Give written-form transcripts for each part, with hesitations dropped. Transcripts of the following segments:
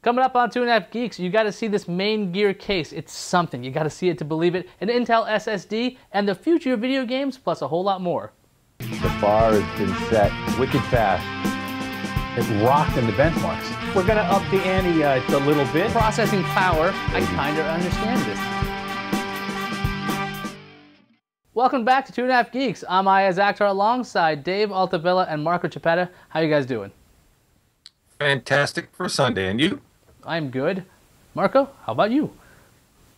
Coming up on 2.5 Geeks, you got to see this MainGear case. It's something. You got to see it to believe it. An Intel SSD and the future of video games, plus a whole lot more. The bar has been set wicked fast. It rocked in the benchmarks. We're going to up the ante a little bit. Processing power, I kind of understand this. Welcome back to 2.5 Geeks. I'm Iyaz alongside Dave Altavilla and Marco Chiappetta. How you guys doing? Fantastic for Sunday, and you? I'm good. Marco, how about you?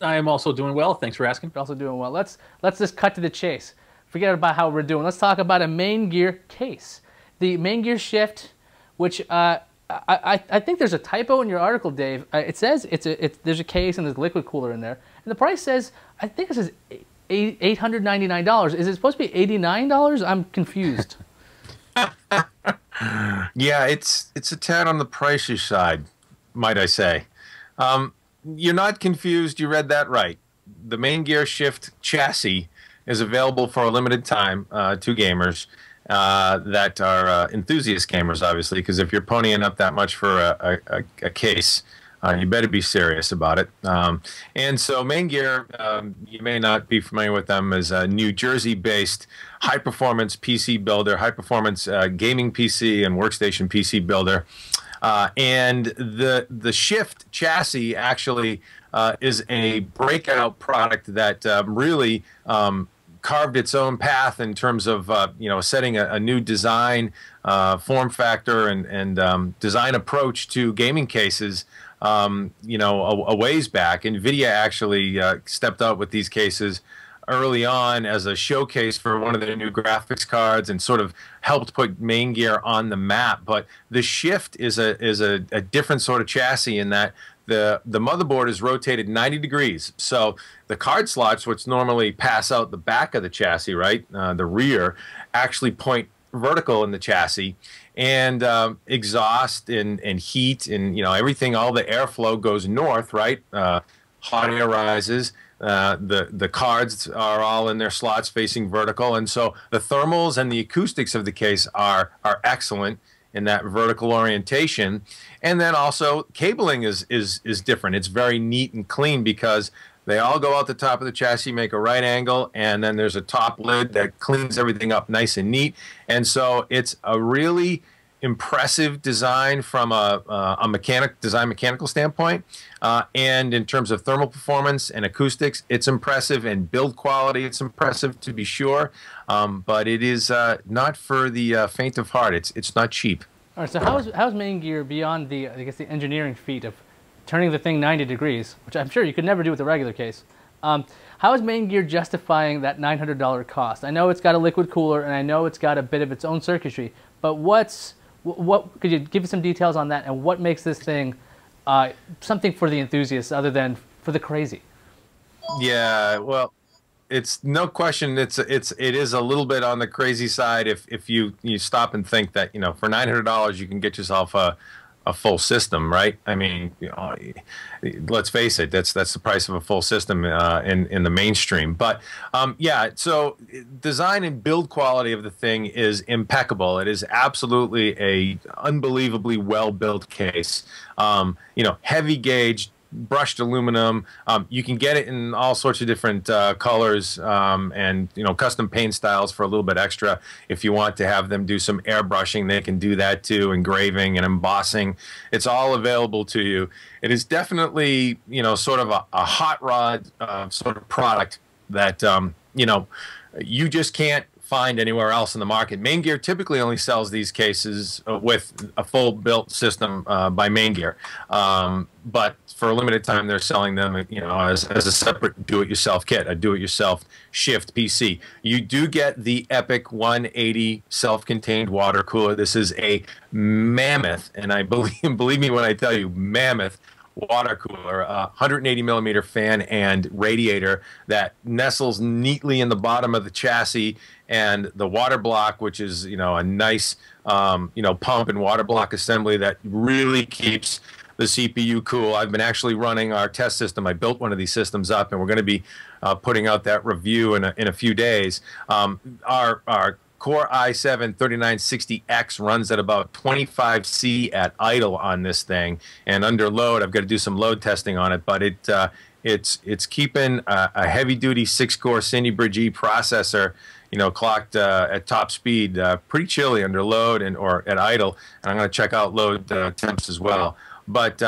I am also doing well. Thanks for asking. You're also doing well. Let's just cut to the chase. Forget about how we're doing. Let's talk about a MainGear case. The MainGear SHIFT, which I think there's a typo in your article, Dave. It says there's a case and there's a liquid cooler in there, and the price says, I think it says $899. Is it supposed to be $89? I'm confused. Yeah, it's a tad on the pricey side, might I say. You're not confused. You read that right. The MainGear SHIFT chassis is available for a limited time to gamers that are enthusiast gamers, obviously, because if you're ponying up that much for a case, you better be serious about it. And so MainGear, you may not be familiar with them, as a New Jersey-based high-performance PC builder, high-performance gaming PC and workstation PC builder. And the SHIFT chassis actually is a breakout product that really carved its own path in terms of setting a new design, form factor, and design approach to gaming cases. A ways back. NVIDIA actually stepped out with these cases early on as a showcase for one of their new graphics cards and sort of helped put MainGear on the map. But the SHIFT is a different sort of chassis in that the motherboard is rotated 90 degrees. So the card slots, which normally pass out the back of the chassis, right, the rear, actually point vertical in the chassis, and exhaust and heat and everything, all the airflow goes north, right? Hot air rises. The cards are all in their slots facing vertical, and so the thermals and the acoustics of the case are excellent in that vertical orientation. And then also cabling is different. It's very neat and clean because they all go out the top of the chassis, make a right angle, and then there's a top lid that cleans everything up nice and neat. And so it's a really impressive design from a mechanical standpoint. And in terms of thermal performance and acoustics, it's impressive, and build quality, it's impressive to be sure. But it is not for the faint of heart. It's not cheap. All right, so how's MainGear beyond the engineering feat of turning the thing 90 degrees, which I'm sure you could never do with a regular case? How is MainGear justifying that $900 cost? I know it's got a liquid cooler, and I know it's got a bit of its own circuitry, but what could you give us some details on that, and what makes this thing something for the enthusiasts other than for the crazy? Yeah, well, it's no question it is a little bit on the crazy side if you stop and think that for $900 you can get yourself a full system, right? I mean, let's face it, that's the price of a full system in the mainstream. But yeah, so design and build quality of the thing is impeccable. It is absolutely a unbelievably well built case. Heavy gauge, brushed aluminum. You can get it in all sorts of different colors and custom paint styles for a little bit extra. If you want to have them do some airbrushing, they can do that too, engraving and embossing. It's all available to you. It is definitely sort of a hot rod sort of product that you just can't find anywhere else in the market. MainGear typically only sells these cases with a full built system by MainGear, but for a limited time they're selling them as a separate do-it-yourself kit, a do-it-yourself SHIFT PC. You do get the Epic 180 self-contained water cooler. This is a mammoth, and I believe me when I tell you, mammoth water cooler, 180 millimeter fan and radiator that nestles neatly in the bottom of the chassis, and the water block, which is a nice pump and water block assembly that really keeps the CPU cool. I've been actually running our test system. I built one of these systems up, and we're going to be putting out that review in a few days. Our Core i7-3960X runs at about 25C at idle on this thing, and under load, I've got to do some load testing on it, but it's keeping a heavy-duty 6-core Cindy-Bridge E processor, clocked at top speed, pretty chilly under load or at idle. And I'm going to check out load temps as well. But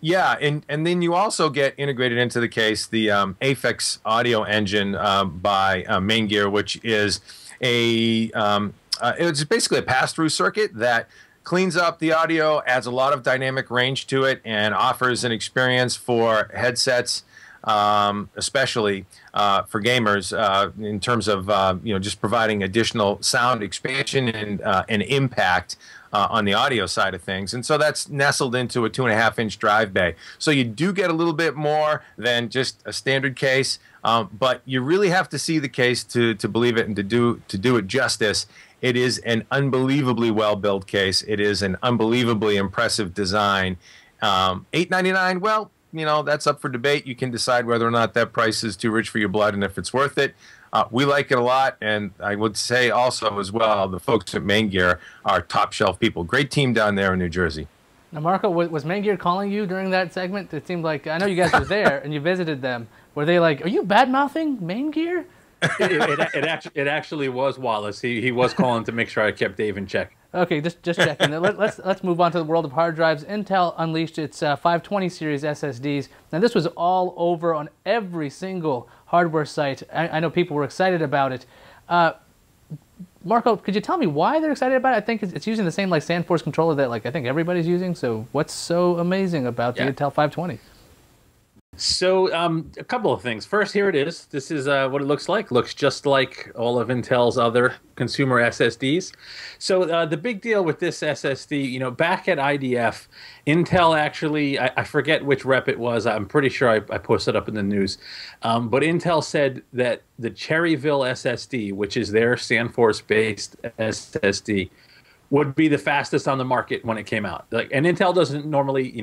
yeah, and then you also get integrated into the case the Aphex audio engine by MainGear, which is it's basically a pass-through circuit that cleans up the audio, adds a lot of dynamic range to it, and offers an experience for headsets, especially for gamers, in terms of just providing additional sound expansion and impact on the audio side of things. And so that's nestled into a 2.5-inch drive bay. So you do get a little bit more than just a standard case, but you really have to see the case to believe it and to do it justice. It is an unbelievably well-built case. It is an unbelievably impressive design. $899, well, that's up for debate. You can decide whether or not that price is too rich for your blood and if it's worth it. We like it a lot, and I would say also as well, the folks at MainGear are top shelf people. Great team down there in New Jersey. Now, Marco, was MainGear calling you during that segment? It seemed like, I know you guys were there and you visited them. Were they like, are you bad-mouthing MainGear? It actually was Wallace. He was calling to make sure I kept Dave in check. Okay, just checking. Let's move on to the world of hard drives. Intel unleashed its 520 series SSDs. Now, this was all over on every single hardware site. I know people were excited about it. Marco, could you tell me why they're excited about it? I think it's using the same SandForce controller that I think everybody's using. So what's so amazing about the Intel 520? So a couple of things. First, here it is. This is what it looks like. Looks just like all of Intel's other consumer SSDs. So the big deal with this SSD, back at IDF, Intel actually, I forget which rep it was. I'm pretty sure I posted up in the news. But Intel said that the Cherryville SSD, which is their SandForce-based SSD, would be the fastest on the market when it came out. And Intel doesn't normally,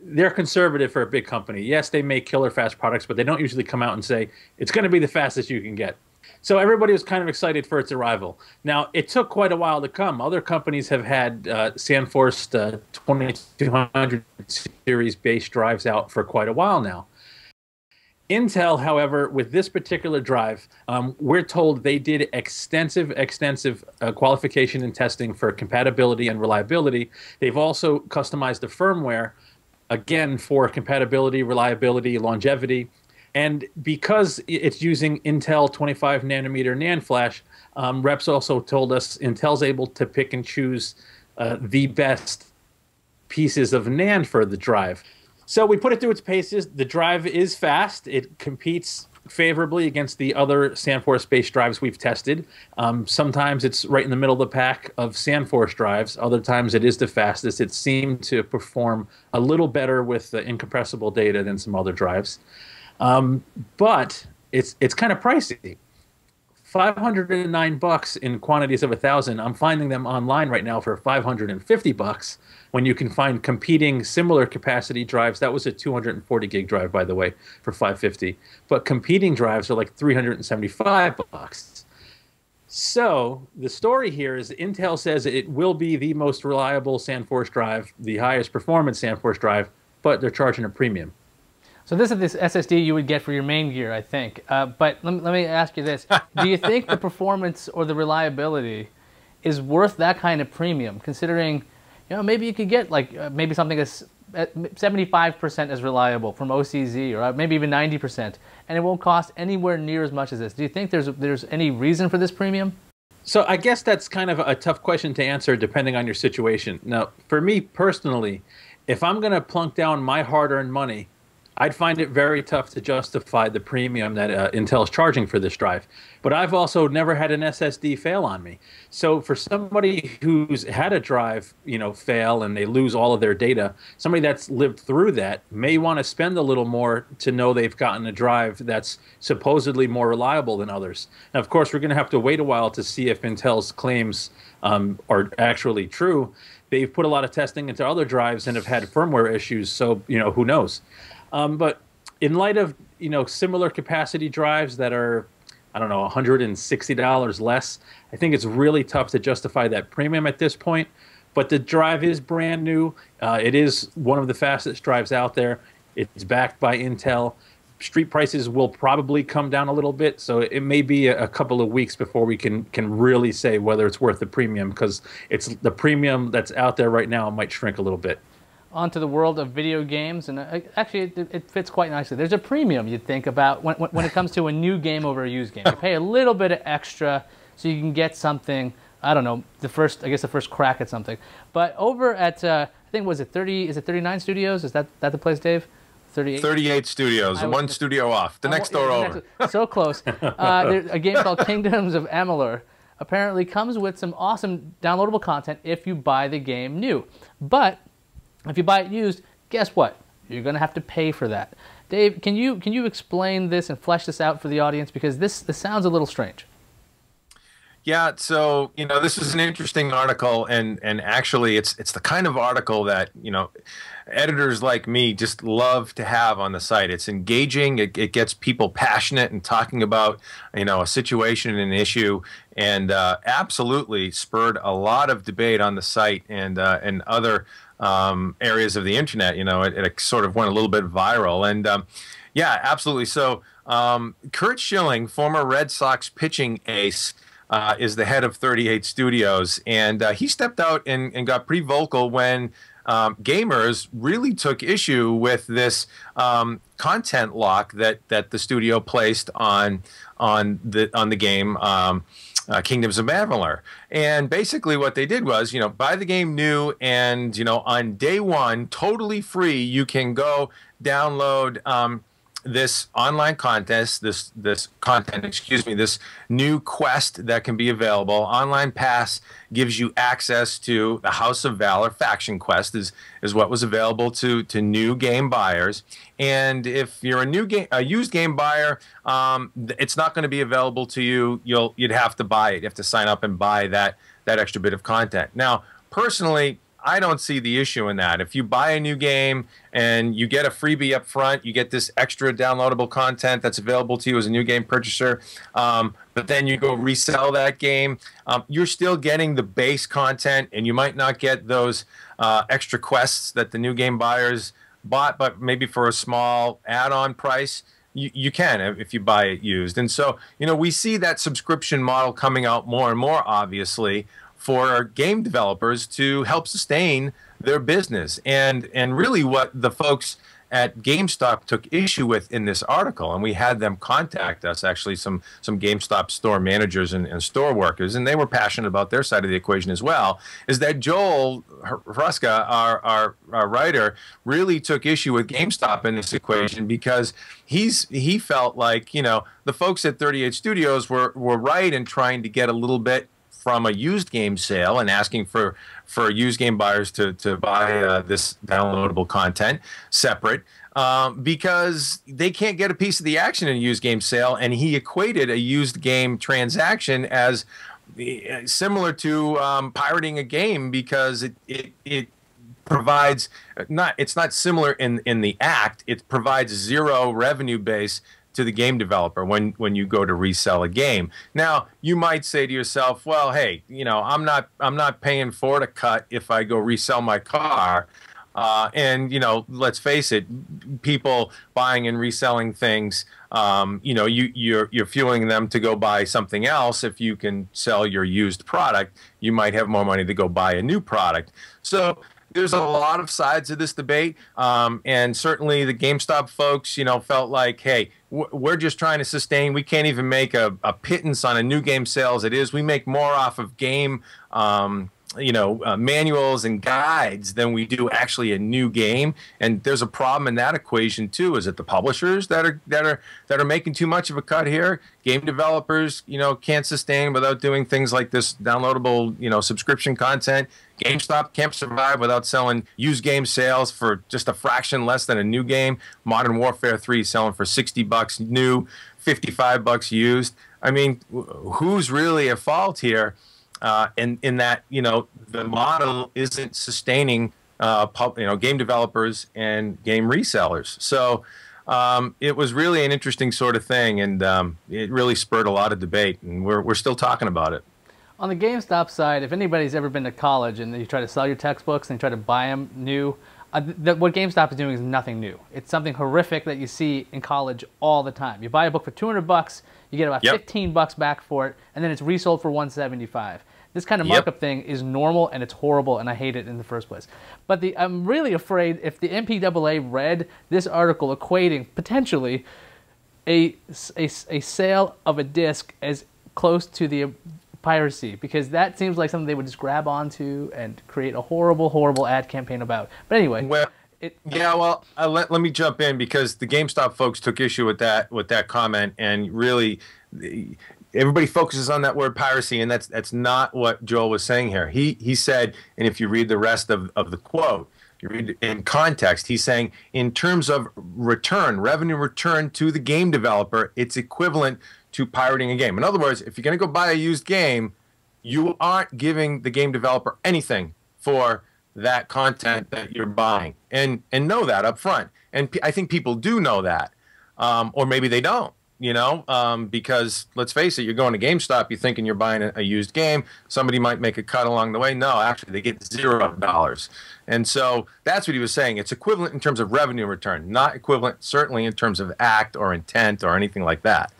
they're conservative for a big company. Yes, they make killer fast products, but they don't usually come out and say, it's going to be the fastest you can get. So everybody was kind of excited for its arrival. Now, it took quite a while to come. Other companies have had SandForce 2200 series base drives out for quite a while now. Intel, however, with this particular drive, we're told they did extensive qualification and testing for compatibility and reliability. They've also customized the firmware, again, for compatibility, reliability, longevity. And because it's using Intel 25 nanometer NAND flash, reps also told us Intel's able to pick and choose the best pieces of NAND for the drive. So we put it through its paces. The drive is fast. It competes favorably against the other SandForce-based drives we've tested. Sometimes it's right in the middle of the pack of SandForce drives. Other times it is the fastest. It seemed to perform a little better with the incompressible data than some other drives. But it's kind of pricey. $509 in quantities of 1,000. I'm finding them online right now for $550 when you can find competing similar capacity drives. That was a 240 gig drive, by the way, for $550. But competing drives are like $375. So the story here is Intel says it will be the most reliable SandForce drive, the highest performance SandForce drive, but they're charging a premium. So this is this SSD you would get for your MainGear, I think. But let me ask you this. Do you think the performance or the reliability is worth that kind of premium, considering, maybe you could get maybe something as 75% as reliable from OCZ, or maybe even 90%, and it won't cost anywhere near as much as this. Do you think there's any reason for this premium? So I guess that's kind of a tough question to answer depending on your situation. Now, for me personally, if I'm going to plunk down my hard-earned money, I'd find it very tough to justify the premium that Intel is charging for this drive. But I've also never had an SSD fail on me. So for somebody who's had a drive, fail and they lose all of their data, somebody that's lived through that may want to spend a little more to know they've gotten a drive that's supposedly more reliable than others. Now, of course, we're going to have to wait a while to see if Intel's claims are actually true. They've put a lot of testing into other drives and have had firmware issues, so who knows. But in light of similar capacity drives that are I don't know, $160 less. I think it's really tough to justify that premium at this point. But the drive is brand new. It is one of the fastest drives out there. It's backed by Intel. Street prices will probably come down a little bit, so it may be a couple of weeks before we can really say whether it's worth the premium, because it's the premium that's out there right now might shrink a little bit. Onto the world of video games, and actually it fits quite nicely. There's a premium you'd think about when it comes to a new game over a used game. You pay a little bit of extra so you can get something, I don't know, the first crack at something. But over at, I think, was it 30, is it 39 Studios? Is that the place, Dave? 38? 38 studios, one studio off, the next door over. So close. There's a game called Kingdoms of Amalur apparently comes with some awesome downloadable content if you buy the game new. But if you buy it used, guess what? You're going to have to pay for that. Dave, can you explain this and flesh this out for the audience, because this sounds a little strange. Yeah, so this is an interesting article, and actually it's the kind of article that editors like me just love to have on the site. It's engaging. It gets people passionate and talking about a situation and an issue, and absolutely spurred a lot of debate on the site and other areas of the internet. It sort of went a little bit viral, and yeah, absolutely. So Curt Schilling, former Red Sox pitching ace, is the head of 38 Studios, and he stepped out and got pretty vocal when gamers really took issue with this content lock that the studio placed on the game Kingdoms of Amalur. And basically what they did was, buy the game new, and on day one, totally free, you can go download this online contest, this new quest that can be available. Online Pass gives you access to the House of Valor faction quest, is what was available to new game buyers. And if you're a used game buyer, it's not going to be available to you. You'd have to buy it. You have to sign up and buy that extra bit of content. Now, personally, I don't see the issue in that. If you buy a new game and you get a freebie up front, you get this extra downloadable content that's available to you as a new game purchaser, but then you go resell that game, you're still getting the base content, and you might not get those extra quests that the new game buyers bought, but maybe for a small add-on price, you can if you buy it used. And so, we see that subscription model coming out more and more, obviously, for game developers to help sustain their business. And really what the folks at GameStop took issue with in this article, and we had them contact us, actually some GameStop store managers and store workers, and they were passionate about their side of the equation as well, is that Joel Hruska, our writer, really took issue with GameStop in this equation, because he felt like, the folks at 38 Studios were right in trying to get a little bit from a used game sale and asking for used game buyers to buy this downloadable content separate, because they can't get a piece of the action in a used game sale. And he equated a used game transaction as similar to pirating a game, because it provides it's not similar in the act. It provides zero revenue base to the game developer when you go to resell a game. Now, you might say to yourself, well, hey, I'm not paying for a cut if I go resell my car. And let's face it, people buying and reselling things, you're fueling them to go buy something else. If you can sell your used product, you might have more money to go buy a new product. So there's a lot of sides of this debate, and certainly the GameStop folks, felt like, hey, we're just trying to sustain. We can't even make a pittance on a new game sale as it is. We make more off of game manuals and guides than we do actually a new game. And there's a problem in that equation too. Is it the publishers that are making too much of a cut here? Game developers, can't sustain without doing things like this downloadable, subscription content. GameStop can't survive without selling used game sales for just a fraction less than a new game. Modern Warfare 3 selling for $60 new, $55 used. I mean, who's really at fault here? In that, the model isn't sustaining, game developers and game resellers. So, It was really an interesting sort of thing, and it really spurred a lot of debate, and we're still talking about it. On the GameStop side, if anybody's ever been to college and you try to sell your textbooks and you try to buy them new, what GameStop is doing is nothing new. It's something horrific that you see in college all the time. You buy a book for $200, you get about $15 back for it, and then it's resold for $175. This kind of markup thing is normal, and it's horrible, and I hate it in the first place. But I'm really afraid if the MPAA read this article equating potentially a sale of a disc as close to the piracy, because that seems like something they would just grab onto and create a horrible, horrible ad campaign about. But anyway, let me jump in, because the GameStop folks took issue with that comment, and really, everybody focuses on that word piracy, and that's not what Joel was saying here. He said, and if you read the rest of the quote, you read it in context, he's saying in terms of revenue return to the game developer, it's equivalent to pirating a game. In other words, if you're going to go buy a used game, you aren't giving the game developer anything for that content that you're buying, and know that up front. And I think people do know that, or maybe they don't. Because let's face it, you're going to GameStop, you're thinking you're buying a used game. Somebody might make a cut along the way. No, actually, they get $0. And so that's what he was saying. It's equivalent in terms of revenue return, not equivalent certainly in terms of act or intent or anything like that.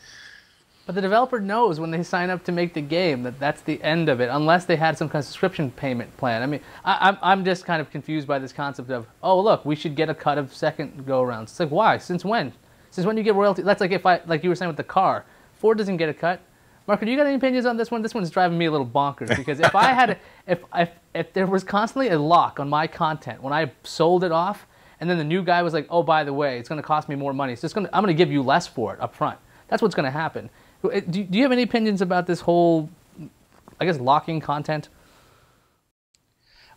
But the developer knows when they sign up to make the game that that's the end of it, unless they had some kind of subscription payment plan. I mean, I'm just kind of confused by this concept of, oh, look, we should get a cut of second go-arounds. It's like, why? Since when? Since when do you get royalty? That's like like you were saying with the car. Ford doesn't get a cut. Marco, do you got any opinions on this one? This one's driving me a little bonkers, because if I had, if there was constantly a lock on my content when I sold it off, and then the new guy was like, oh, by the way, it's going to cost me more money, so I'm going to give you less for it up front. That's what's going to happen. Do you have any opinions about this whole, I guess, locking content?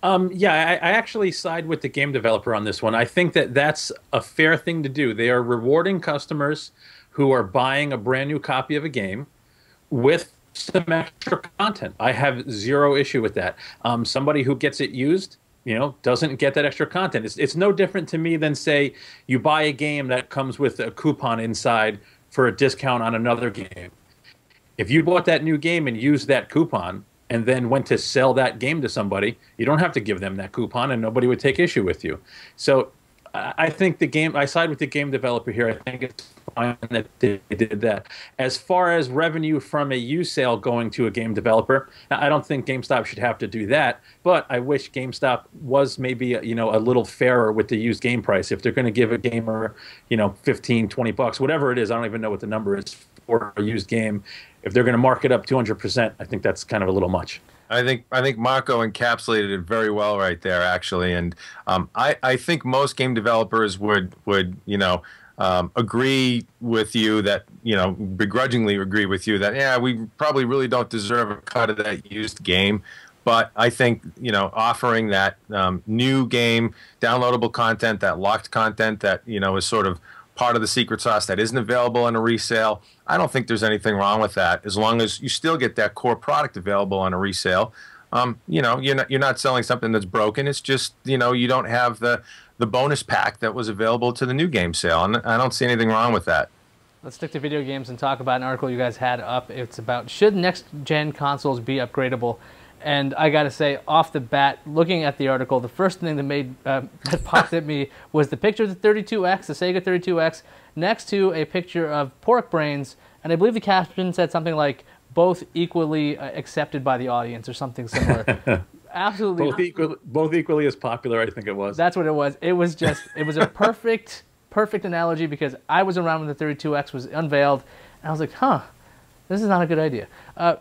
Yeah, I actually side with the game developer on this one. I think that that's a fair thing to do. They are rewarding customers who are buying a brand new copy of a game with some extra content. I have zero issue with that. Somebody who gets it used, doesn't get that extra content. It's no different to me than, say, you buy a game that comes with a coupon inside for a discount on another game. If you bought that new game and used that coupon and then went to sell that game to somebody, you don't have to give them that coupon, and nobody would take issue with you. So I think I side with the game developer here. I think it's fine that they did that. As far as revenue from a used sale going to a game developer, I don't think GameStop should have to do that, but I wish GameStop was maybe a little fairer with the used game price. If they're going to give a gamer, $15, $20, whatever it is, I don't even know what the number is for a used game. If they're going to mark it up 200%, I think that's kind of a little much. I think Marco encapsulated it very well right there, actually, and I think most game developers would agree with you that begrudgingly agree with you that we probably really don't deserve a cut of that used game, but I think offering that new game downloadable content, that locked content that is sort of part of the secret sauce that isn't available in a resale, I don't think there's anything wrong with that, as long as you still get that core product available on a resale. You're not selling something that's broken. It's just you don't have the bonus pack that was available to the new game sale, and I don't see anything wrong with that. Let's stick to video games and talk about an article you guys had up. It's about, should next-gen consoles be upgradable? And I got to say, off the bat, looking at the article, the first thing that popped at me was the picture of the 32X, the Sega 32X, next to a picture of pork brains, and I believe the caption said something like, both equally accepted by the audience, or something similar. Absolutely. Both equally as popular, I think it was. That's what it was. It was a perfect analogy, because I was around when the 32X was unveiled, and I was like, this is not a good idea.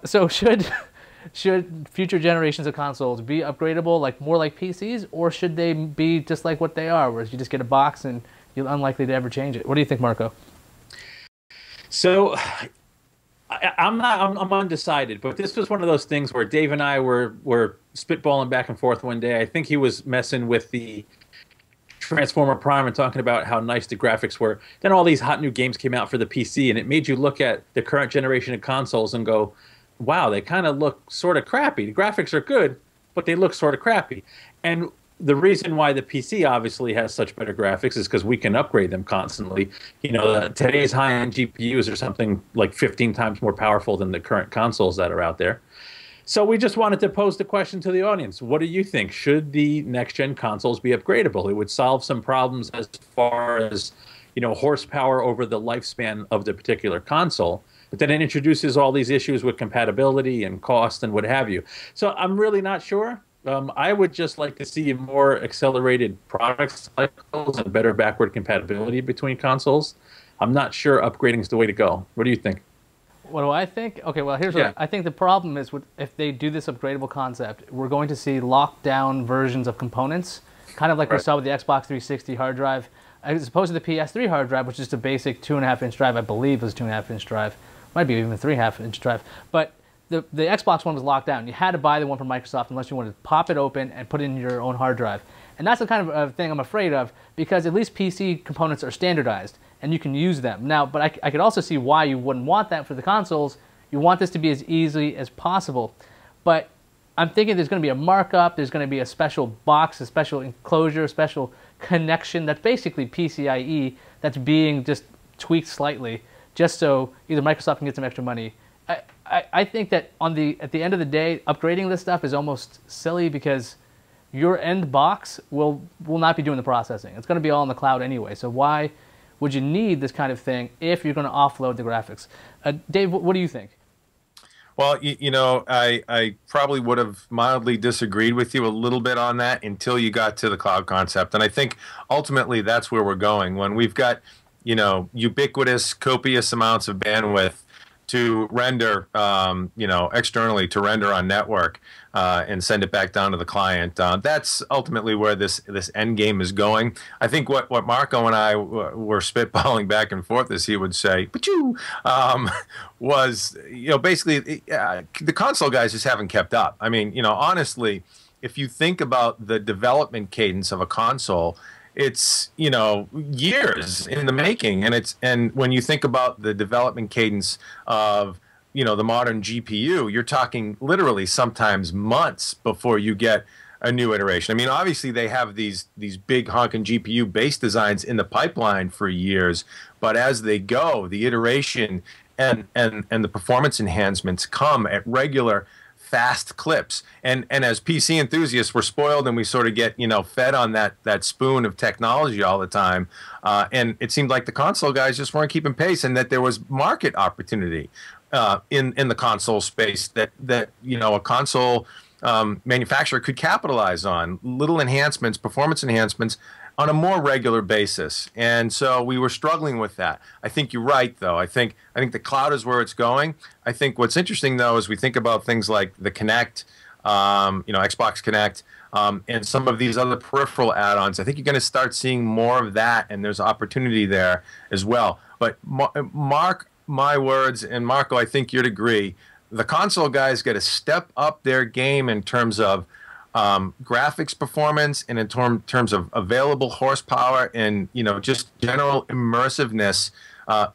So should future generations of consoles be upgradable, more like PCs, or should they be just like what they are, where you just get a box and you're unlikely to ever change it? What do you think, Marco? So I'm undecided, but this was one of those things where Dave and I were spitballing back and forth one day. I think he was messing with the Transformer Prime and talking about how nice the graphics were. Then all these hot new games came out for the PC, and it made you look at the current generation of consoles and go, wow, they kind of look sort of crappy. The graphics are good, but they look sort of crappy. And the reason why the PC obviously has such better graphics is because we can upgrade them constantly. You know, today's high-end GPUs are something like 15 times more powerful than the current consoles that are out there. So we just wanted to pose the question to the audience. What do you think? Should the next-gen consoles be upgradable? It would solve some problems as far as, you know, horsepower over the lifespan of the particular console. But then it introduces all these issues with compatibility and cost and what have you. So I'm really not sure. I would just like to see more accelerated product cycles and better backward compatibility between consoles. I'm not sure upgrading is the way to go. What do you think? What do I think? Okay, well, here's what I think the problem is if they do this upgradable concept, we're going to see locked down versions of components, kind of like we saw with the Xbox 360 hard drive, as opposed to the PS3 hard drive, which is just a basic 2.5-inch drive. I believe it was a 2.5-inch drive. Might be even a 3.5-inch drive. But the Xbox one was locked down. You had to buy the one from Microsoft unless you wanted to pop it open and put it in your own hard drive. And that's the kind of thing I'm afraid of, because at least PC components are standardized and you can use them. Now, but I could also see why you wouldn't want that for the consoles. You want this to be as easy as possible. But I'm thinking there's going to be a markup, there's going to be a special box, a special enclosure, a special connection that's basically PCIe that's being just tweaked slightly, just so either Microsoft can get some extra money. I think that at the end of the day, upgrading this stuff is almost silly, because your end box will not be doing the processing. It's going to be all in the cloud anyway. So why would you need this kind of thing if you're going to offload the graphics? Dave, what do you think? Well, you know, I probably would have mildly disagreed with you a little bit on that until you got to the cloud concept. And I think ultimately that's where we're going. When we've got, you know, ubiquitous, copious amounts of bandwidth to render, you know, externally, to render on network and send it back down to the client. That's ultimately where this end game is going. I think what Marco and I were spitballing back and forth, as he would say, was, you know, basically the console guys just haven't kept up. I mean, you know, honestly, if you think about the development cadence of a console, it's, you know, years in the making, and when you think about the development cadence of, you know, the modern GPU, you're talking literally sometimes months before you get a new iteration. I mean, obviously they have these big honking GPU base designs in the pipeline for years, but as they go, the iteration and the performance enhancements come at regular fast clips, and as PC enthusiasts, we're spoiled and we sort of get, you know, fed on that spoon of technology all the time, and it seemed like the console guys just weren't keeping pace, and that there was market opportunity in the console space that you know, a console manufacturer could capitalize on little enhancements, performance enhancements, on a more regular basis. And so we were struggling with that. I think you're right, though. I think the cloud is where it's going. I think what's interesting, though, is we think about things like the Kinect, you know, Xbox Kinect, and some of these other peripheral add-ons. I think you're going to start seeing more of that, and there's opportunity there as well. But mark my words, and Marco, I think you'd agree, the console guys got to step up their game in terms of graphics performance, and in terms of available horsepower, and, you know, just general immersiveness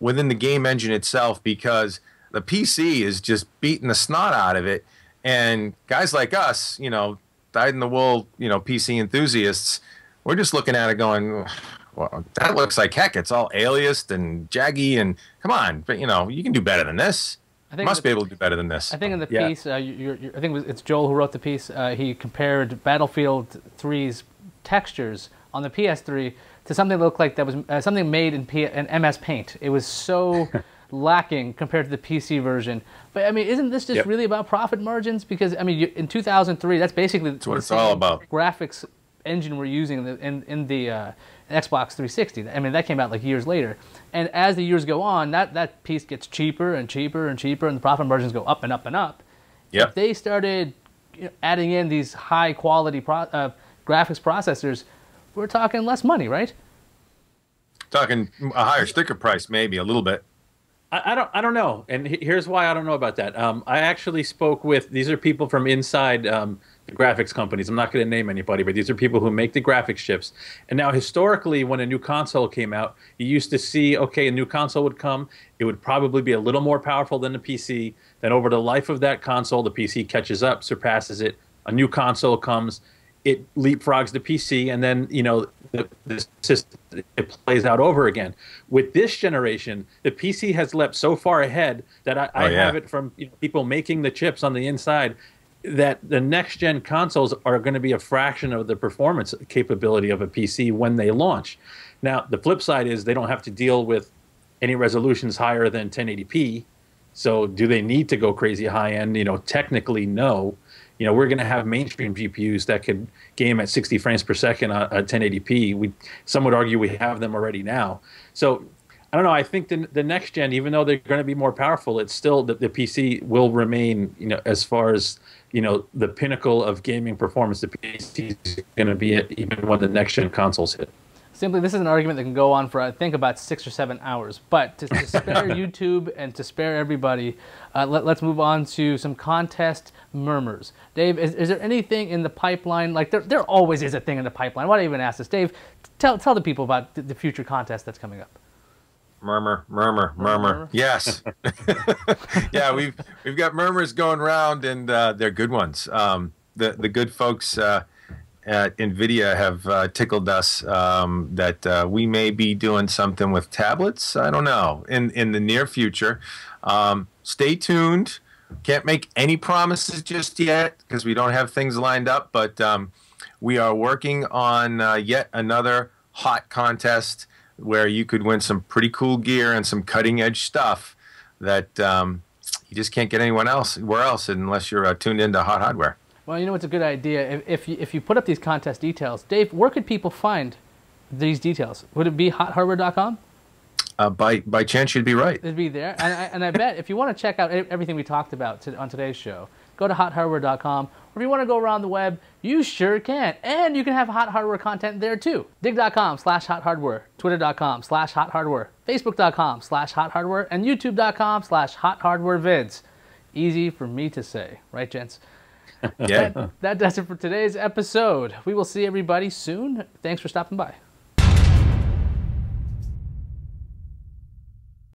within the game engine itself, because the PC is just beating the snot out of it, and guys like us, you know, dyed-in-the-wool, you know, PC enthusiasts, we're just looking at it going, well, that looks like heck. It's all aliased and jaggy, and come on, but, you know, you can do better than this. I think must be able to do better than this. I think in the piece, I think it's Joel who wrote the piece. He compared Battlefield 3's textures on the PS3 to something that looked like that was something made in MS Paint. It was so lacking compared to the PC version. But I mean, isn't this just really about profit margins? Because I mean, in 2003, that's basically what it's all about. Graphics engine we're using in the Xbox 360. I mean, that came out like years later. And as the years go on, that piece gets cheaper and cheaper and cheaper, and the profit margins go up and up and up. If they started, you know, adding in these high-quality graphics processors, we're talking less money, right? Talking a higher sticker price, maybe a little bit. I don't know, and here's why I don't know about that. I actually spoke with, these are people from inside the graphics companies. I'm not going to name anybody, but these are people who make the graphics chips. And now, historically, when a new console came out, you used to see, okay, a new console would come. It would probably be a little more powerful than the PC. Then over the life of that console, the PC catches up, surpasses it. A new console comes. it leapfrogs the PC, and then the system, it plays out over again. With this generation, the PC has leapt so far ahead that I have it from people making the chips on the inside, that the next gen consoles are going to be a fraction of the performance capability of a PC when they launch. Now, the flip side is they don't have to deal with any resolutions higher than 1080p. So do they need to go crazy high end? Technically, no. We're going to have mainstream GPUs that could game at 60 frames per second at 1080p. Some would argue we have them already now. So I don't know. I think the next gen, even though they're going to be more powerful, it's still the PC will remain, as far as the pinnacle of gaming performance. The PC is going to be it even when the next gen consoles hit. Simply, this is an argument that can go on for, I think, about 6 or 7 hours. But to spare YouTube and to spare everybody, let's move on to some contest murmurs. Dave, is there anything in the pipeline? Like, there always is a thing in the pipeline. Why do I even ask this? Dave, tell the people about the future contest that's coming up. Murmur. Yes. Yeah, we've got murmurs going around, and they're good ones. The good folks at NVIDIA have tickled us that we may be doing something with tablets. I don't know, in the near future. Stay tuned. Can't make any promises just yet because we don't have things lined up, but we are working on yet another hot contest where you could win some pretty cool gear and some cutting-edge stuff that you just can't get where else unless you're tuned into Hot Hardware. Well, it's a good idea. If you put up these contest details, Dave, where could people find these details? Would it be HotHardware.com? By chance, you'd be right. It'd be there. And I bet if you want to check out everything we talked about on today's show, go to HotHardware.com. Or if you want to go around the web, you sure can. And you can have Hot Hardware content there too. Dig.com/HotHardware, Twitter.com/HotHardware, Facebook.com/HotHardware, and YouTube.com/HotHardwareVids. Easy for me to say. Right, gents? Yeah. That does it for today's episode. We will see everybody soon. Thanks for stopping by.